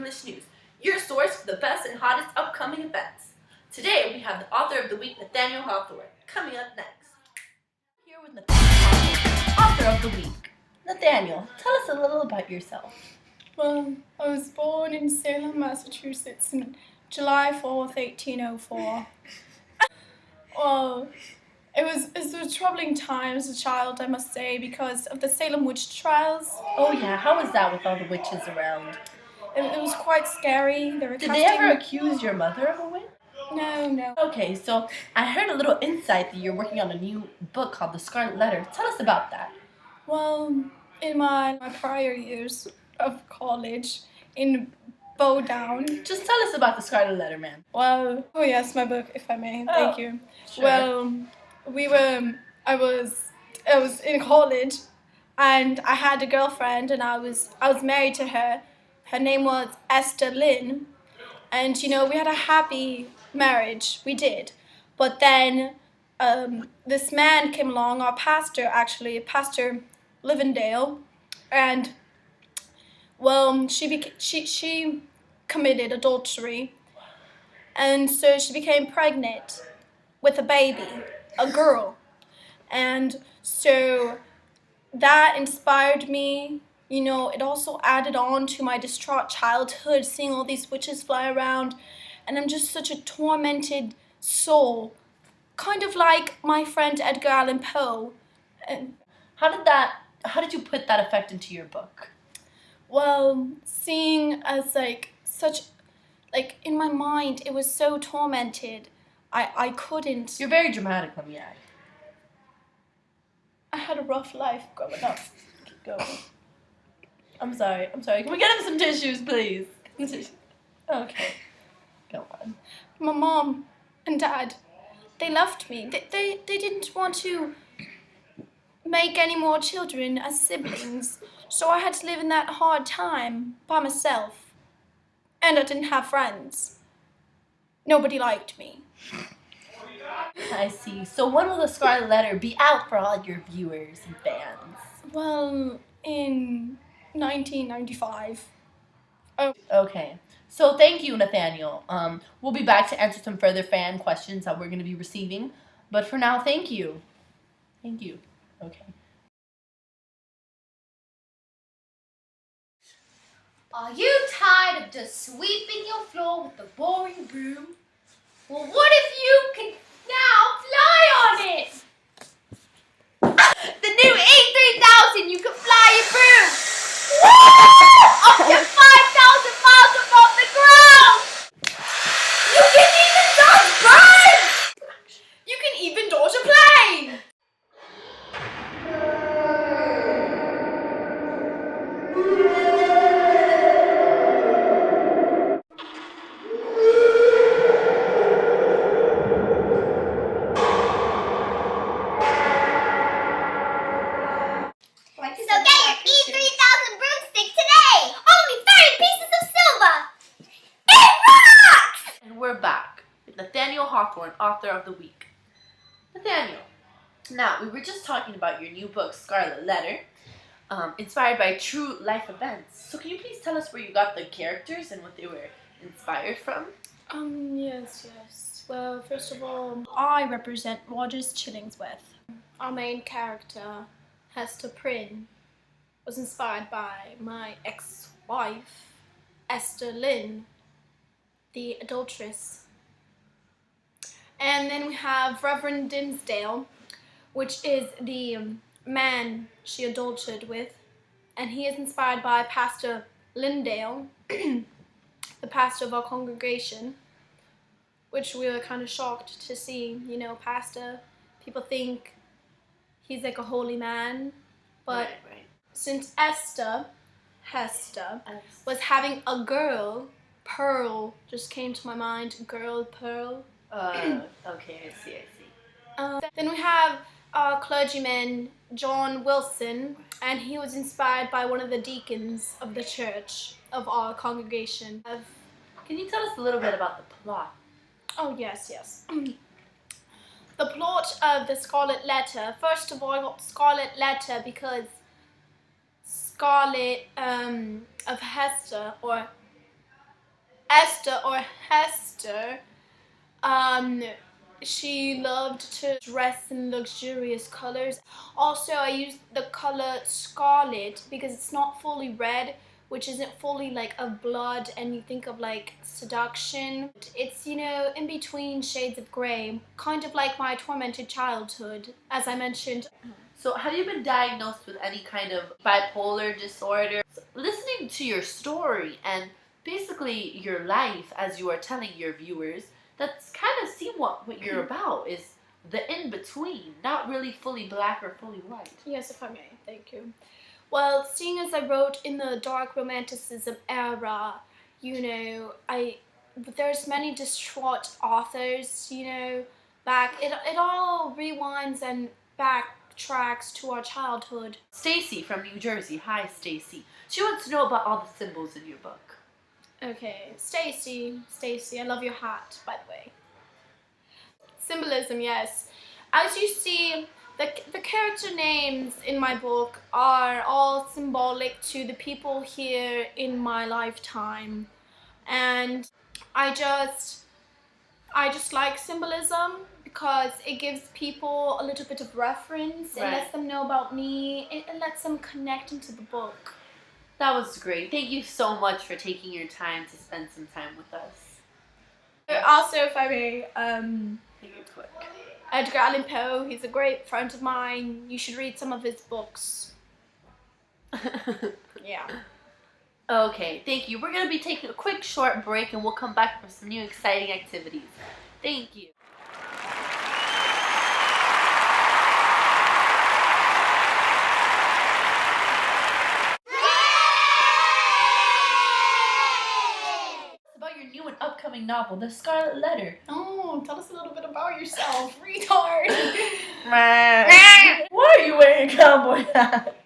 English news, your source for the best and hottest upcoming events. Today we have the author of the week, Nathaniel Hawthorne, coming up next. Here with Nathaniel Hawthorne, author of the week. Nathaniel, tell us a little about yourself. Well, I was born in Salem, Massachusetts on July 4th, 1804. Well, it was a troubling time as a child, I must say, because of the Salem witch trials. Oh yeah, how was that with all the witches around? It was quite scary. Did they ever accuse your mother of a witch? No. Okay, so I heard a little insight that you're working on a new book called The Scarlet Letter. Tell us about that. Well, in my prior years of college in Bowdown. Just tell us about The Scarlet Letter, ma'am. Well, oh yes, my book, if I may. Thank you. Sure. Well, I was in college, and I had a girlfriend, and I was married to her. Her name was Esther Lynn, and we had a happy marriage. We did, but then this man came along, our pastor, actually, Pastor Livendale, and well, she committed adultery, and so she became pregnant with a baby, a girl, and so that inspired me. It also added on to my distraught childhood, seeing all these witches fly around, and I'm just such a tormented soul, kind of like my friend Edgar Allan Poe. And how did you put that effect into your book? well, seeing as in my mind, it was so tormented, I couldn't. You're very dramatic, let me add. I had a rough life growing up. Keep going. I'm sorry. Can we get him some tissues, please? Okay. Go on. My mom and dad, they left me. They didn't want to make any more children as siblings, so I had to live in that hard time by myself. And I didn't have friends. Nobody liked me. I see. So when will The Scarlet Letter be out for all your viewers and fans? Well, in 1995. Oh. Okay. So thank you, Nathaniel. We'll be back to answer some further fan questions that we're going to be receiving. But for now, thank you. Thank you. Okay. Are you tired of just sweeping your floor with the boring broom? Well, what if you can now fly on it? The new A3000, you can fly your broom. Woo! Up to 5,000 miles above the ground. You can even dodge birds. You can even dodge a plane. So get your E3000 broomstick today. Only 30 pieces of silver. It rocks! And we're back with Nathaniel Hawthorne, author of the week. Nathaniel, now we were just talking about your new book, Scarlet Letter, inspired by true life events. So can you please tell us where you got the characters and what they were inspired from? Yes. Well, first of all, I represent Rogers Chillingsworth. Our main character, Hester Prynne, was inspired by my ex-wife, Esther Lynn, the adulteress. And then we have Reverend Dinsdale, which is the man she adulterated with, and he is inspired by Pastor Lindale, the pastor of our congregation, which we were kind of shocked to see. Pastor, people think he's like a holy man, but Right. since Hester was having a girl, Pearl just came to my mind, girl Pearl. Okay, I see. Then we have our clergyman, John Wilson, and he was inspired by one of the deacons of the church of our congregation. Can you tell us a little bit about the plot? Oh, yes. The plot of The Scarlet Letter. First of all, I got Scarlet Letter because Scarlet of Hester, or Esther or Hester, she loved to dress in luxurious colors. Also, I used the color scarlet because it's not fully red, which isn't fully like of blood and you think of like seduction. It's, you know, in between shades of gray, kind of like my tormented childhood, as I mentioned. So have you been diagnosed with any kind of bipolar disorder? Listening to your story and basically your life as you are telling your viewers, that's kind of seem what you're about, is the in-between, not really fully black or fully white. Yes, if I may, thank you. Well, seeing as I wrote in the dark romanticism era, you know, there's many distraught authors, you know, it all rewinds and backtracks to our childhood. Stacy from New Jersey. Hi, Stacy. She wants to know about all the symbols in your book. Okay, Stacy, I love your hat, by the way. Symbolism, yes. As you see, the character names in my book are all symbolic to the people here in my lifetime. And I just like symbolism because it gives people a little bit of reference. It lets them know about me. It lets them connect into the book. That was great. Thank you so much for taking your time to spend some time with us. Also, if I may, Make it quick. Edgar Allan Poe, he's a great friend of mine. You should read some of his books. Yeah. Okay, thank you. We're going to be taking a quick short break and we'll come back for some new exciting activities. Thank you. About your new and upcoming novel, The Scarlet Letter. Oh, tell us a little bit about yourself, retard. Why are you wearing a cowboy hat?